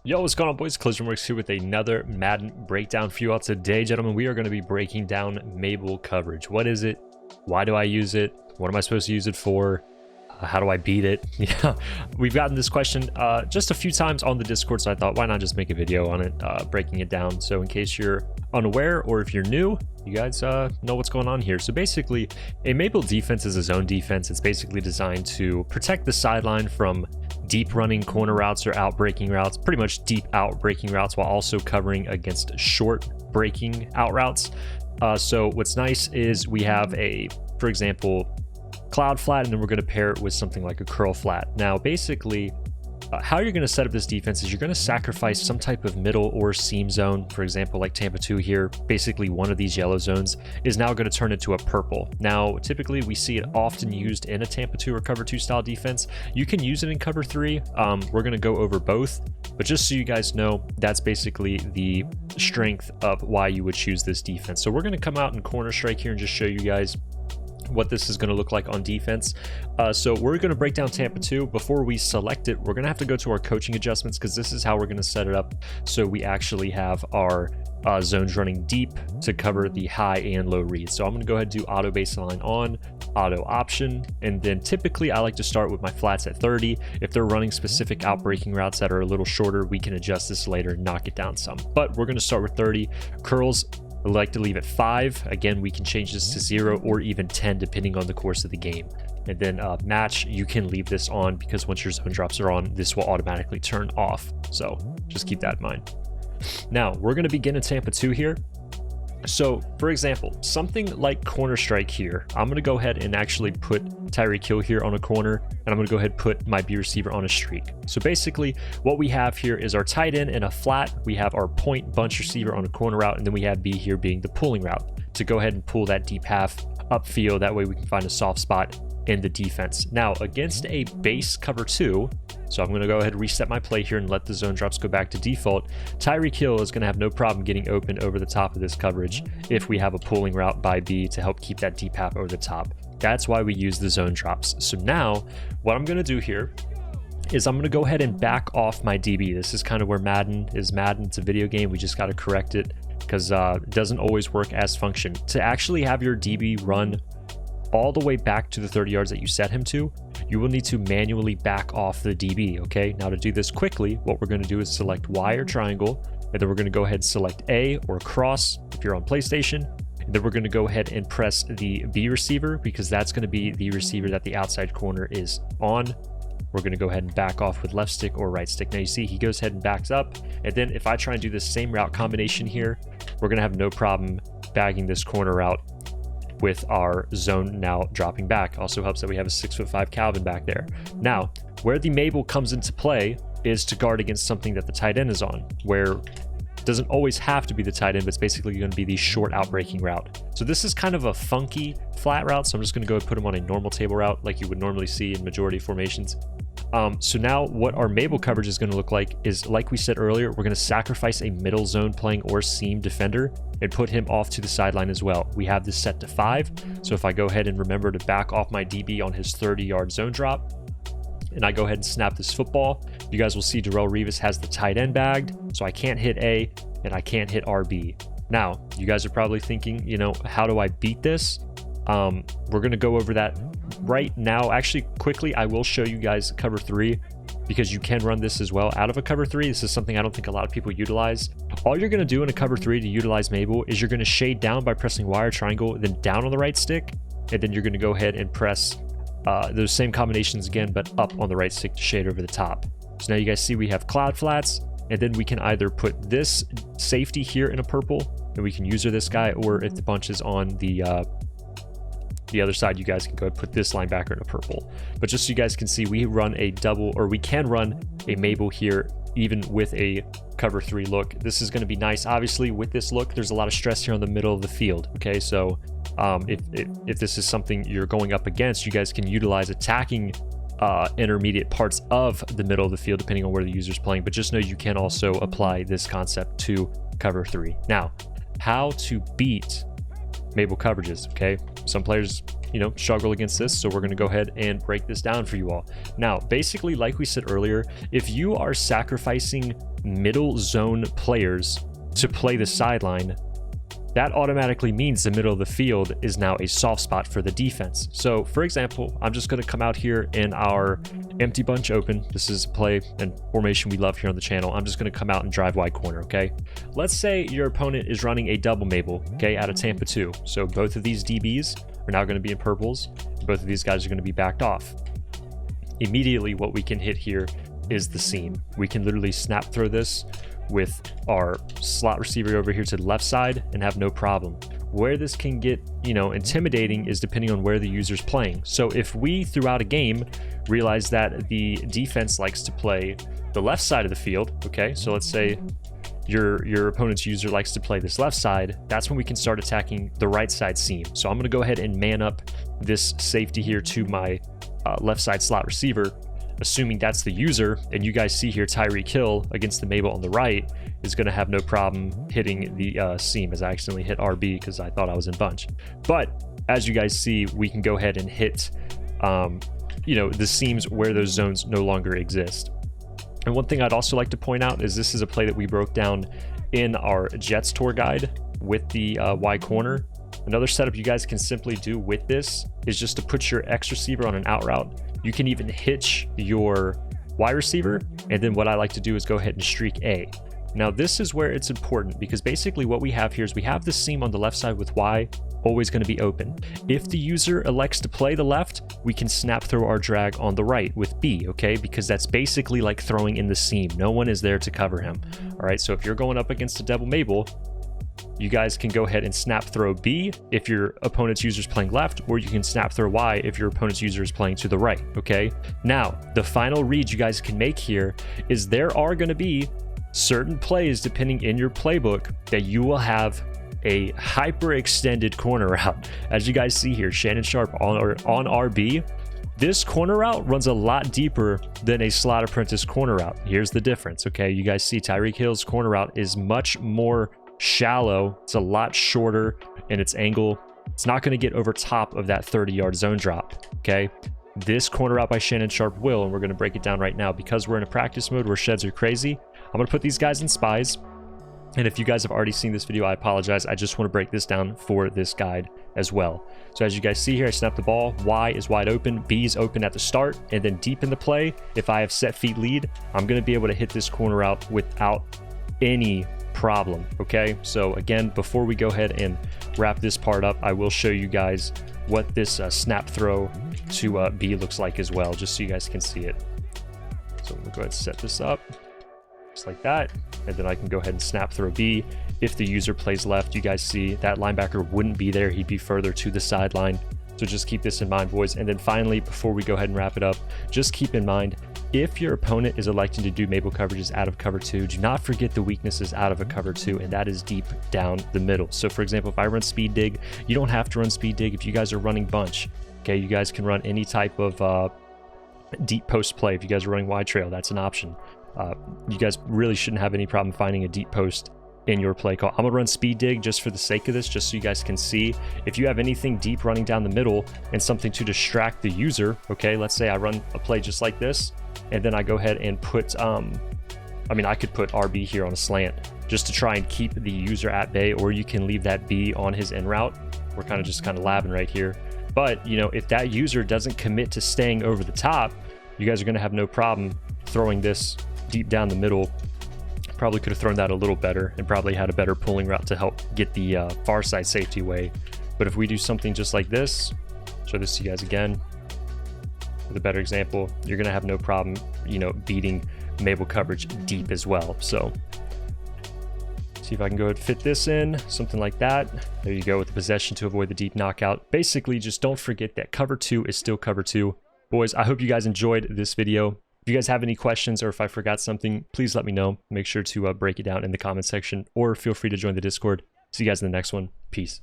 Yo, what's going on, boys? CollisionWorks here with another Madden breakdown for you all today, gentlemen. We are going to be breaking down Mable Coverage. What is it? Why do I use it? What am I supposed to use it for? How do I beat it? Yeah, we've gotten this question just a few times on the Discord, so I thought, why not just make a video on it, breaking it down. So in case you're unaware or if you're new, you guys know what's going on here. So basically, a Mable defense is a zone defense. It's basically designed to protect the sideline from deep running corner routes or out breaking routes, pretty much deep out breaking routes, while also covering against short breaking out routes. So what's nice is we have for example, cloud flat, and then we're going to pair it with something like a curl flat. Now, basically, how you're going to set up this defense is you're going to sacrifice some type of middle or seam zone. For example, like Tampa 2 here, basically one of these yellow zones is now going to turn into a purple. Now, typically we see it often used in a Tampa 2 or cover 2 style defense. You can use it in cover 3. We're going to go over both, but just so you guys know, that's basically the strength of why you would choose this defense. So we're going to come out in corner strike here and just show you guys what this is going to look like on defense. So we're going to break down Tampa 2. Before we select it, we're going to have to go to our coaching adjustments, because this is how we're going to set it up so we actually have our zones running deep to cover the high and low reads. So I'm going to go ahead and do auto baseline on, auto option, and then typically I like to start with my flats at 30. If they're running specific outbreaking routes that are a little shorter, we can adjust this later and knock it down some. But we're going to start with 30. Curls, I like to leave it 5. Again, we can change this to 0 or even 10 depending on the course of the game. And then match, you can leave this on, because once your zone drops are on, this will automatically turn off. So just keep that in mind. Now we're going to begin in Tampa 2 here. So for example, something like corner strike here, I'm going to go ahead and actually put Tyreek Hill here on a corner, and I'm going to go ahead and put my B receiver on a streak. So basically what we have here is our tight end in a flat, we have our point bunch receiver on a corner route, and then we have B here being the pulling route to go ahead and pull that deep half upfield. That way we can find a soft spot in the defense. Now against a base cover 2, so I'm going to go ahead and reset my play here and let the zone drops go back to default. Tyreek Hill is going to have no problem getting open over the top of this coverage if we have a pulling route by B to help keep that deep half over the top. That's why we use the zone drops. So now what I'm going to do here is I'm going to go ahead and back off my DB. This is kind of where Madden is Madden. It's a video game. We just got to correct it, because it doesn't always work as function. To actually have your DB run all the way back to the 30 yards that you set him to, you will need to manually back off the DB, okay? Now to do this quickly, what we're going to do is select Y or triangle, and then we're going to go ahead and select A or cross if you're on PlayStation, and then we're going to go ahead and press the B receiver, because that's going to be the receiver that the outside corner is on. We're going to go ahead and back off with left stick or right stick. Now you see he goes ahead and backs up, and then if I try and do the same route combination here, we're going to have no problem bagging this corner route with our zone now dropping back. Also helps that we have a 6'5" Calvin back there. Now, where the Mable comes into play is to guard against something that the tight end is on, where it doesn't always have to be the tight end, but it's basically going to be the short outbreaking route. So this is kind of a funky flat route, so I'm just going to go and put him on a normal table route like you would normally see in majority of formations. So now what our Mable coverage is going to look like is, like we said earlier, we're going to sacrifice a middle zone playing or seam defender and put him off to the sideline as well. We have this set to 5. So if I go ahead and remember to back off my DB on his 30-yard zone drop, and I go ahead and snap this football, you guys will see Darrelle Revis has the tight end bagged, so I can't hit A and I can't hit RB. Now, you guys are probably thinking, how do I beat this? We're going to go over that right now. Actually, quickly, I will show you guys cover 3, because you can run this as well out of a cover 3. This is something I don't think a lot of people utilize. All you're going to do in a cover 3 to utilize Mable is you're going to shade down by pressing Y or triangle, then down on the right stick, and then you're going to go ahead and press those same combinations again, but up on the right stick to shade over the top. So now you guys see we have cloud flats, and then we can either put this safety here in a purple, and we can user this guy, or if the bunch is on the other side, you guys can go ahead and put this linebacker in a purple. But just so you guys can see, we run a double, or we can run a Mable here even with a cover 3 look. This is going to be nice. Obviously with this look, there's a lot of stress here on the middle of the field, okay? So if this is something you're going up against, you guys can utilize attacking intermediate parts of the middle of the field depending on where the user's playing, but just know you can also apply this concept to cover 3. Now, how to beat Mable coverages, okay? Some players struggle against this. So we're going to go ahead and break this down for you all. Now, basically, like we said earlier, if you are sacrificing middle zone players to play the sideline, that automatically means the middle of the field is now a soft spot for the defense. So for example, I'm just going to come out here in our empty bunch open. This is a play and formation we love here on the channel. I'm just going to come out and drive wide corner, okay? Let's say your opponent is running a double Mable, okay, out of Tampa 2. So both of these DBs are now going to be in purples. Both of these guys are going to be backed off. Immediately, what we can hit here is the seam. We can literally snap throw this with our slot receiver over here to the left side and have no problem. Where this can get, intimidating is depending on where the user's playing. So if we, throughout a game, realize that the defense likes to play the left side of the field, okay, so let's say your opponent's user likes to play this left side, that's when we can start attacking the right side seam. So I'm going to go ahead and man up this safety here to my left side slot receiver, assuming that's the user. And you guys see here Tyreek Hill against the Mable on the right is going to have no problem hitting the seam, as I accidentally hit RB because I thought I was in bunch. But as you guys see, we can go ahead and hit the seams where those zones no longer exist. And one thing I'd also like to point out is this is a play that we broke down in our Jets tour guide with the Y corner. Another setup you guys can simply do with this is just to put your X receiver on an out route. You can even hitch your Y receiver, and then what I like to do is go ahead and streak A. Now this is where it's important, because basically what we have here is we have the seam on the left side with Y always going to be open. If the user elects to play the left, we can snap throw our drag on the right with B, okay? Because that's basically like throwing in the seam. No one is there to cover him. All right, so if you're going up against a double Mable, you guys can go ahead and snap throw B if your opponent's user is playing left, or you can snap throw Y if your opponent's user is playing to the right, okay? Now, the final read you guys can make here is there are going to be certain plays, depending in your playbook, that you will have a hyper extended corner route. As you guys see here, Shannon Sharp on RB, this corner route runs a lot deeper than a slot apprentice corner route. Here's the difference, okay? You guys see Tyreek Hill's corner route is much more shallow. It's a lot shorter in its angle. It's not going to get over top of that 30-yard zone drop, okay? This corner route by Shannon Sharp will, and we're going to break it down right now because we're in a practice mode where sheds are crazy. I'm going to put these guys in spies. And if you guys have already seen this video, I apologize. I just want to break this down for this guide as well. So as you guys see here, I snap the ball. Y is wide open. B is open at the start. And then deep in the play, if I have set feet lead, I'm going to be able to hit this corner out without any problem. Okay. So again, before we go ahead and wrap this part up, I will show you guys what this snap throw to B looks like as well, just so you guys can see it. So we'll go ahead and set this up. Just like that, and then I can go ahead and snap throw B. If the user plays left, you guys see that linebacker wouldn't be there, he'd be further to the sideline. So just keep this in mind, boys. And then finally, before we go ahead and wrap it up, just keep in mind, if your opponent is electing to do Mable coverages out of cover 2, do not forget the weaknesses out of a cover 2, and that is deep down the middle. So for example, if I run speed dig, you don't have to run speed dig if you guys are running bunch. Okay, you guys can run any type of deep post play. If you guys are running wide trail, that's an option. You guys really shouldn't have any problem finding a deep post in your play call. I'm gonna run speed dig just for the sake of this, just so you guys can see. If you have anything deep running down the middle and something to distract the user, okay, let's say I run a play just like this, and then I go ahead and put, I could put RB here on a slant just to try and keep the user at bay, or you can leave that B on his in route. We're kind of labbing right here. But, if that user doesn't commit to staying over the top, you guys are gonna have no problem throwing this deep down the middle. Probably could have thrown that a little better and probably had a better pulling route to help get the far side safety away. But if we do something just like this, show this to you guys again with a better example, you're gonna have no problem, beating Mable coverage deep as well. So see if I can go ahead and fit this in, something like that. There you go, with the possession to avoid the deep knockout. Basically, just don't forget that cover 2 is still cover 2. Boys, I hope you guys enjoyed this video. If you guys have any questions or if I forgot something, please let me know. Make sure to break it down in the comment section, or feel free to join the Discord. See you guys in the next one. Peace.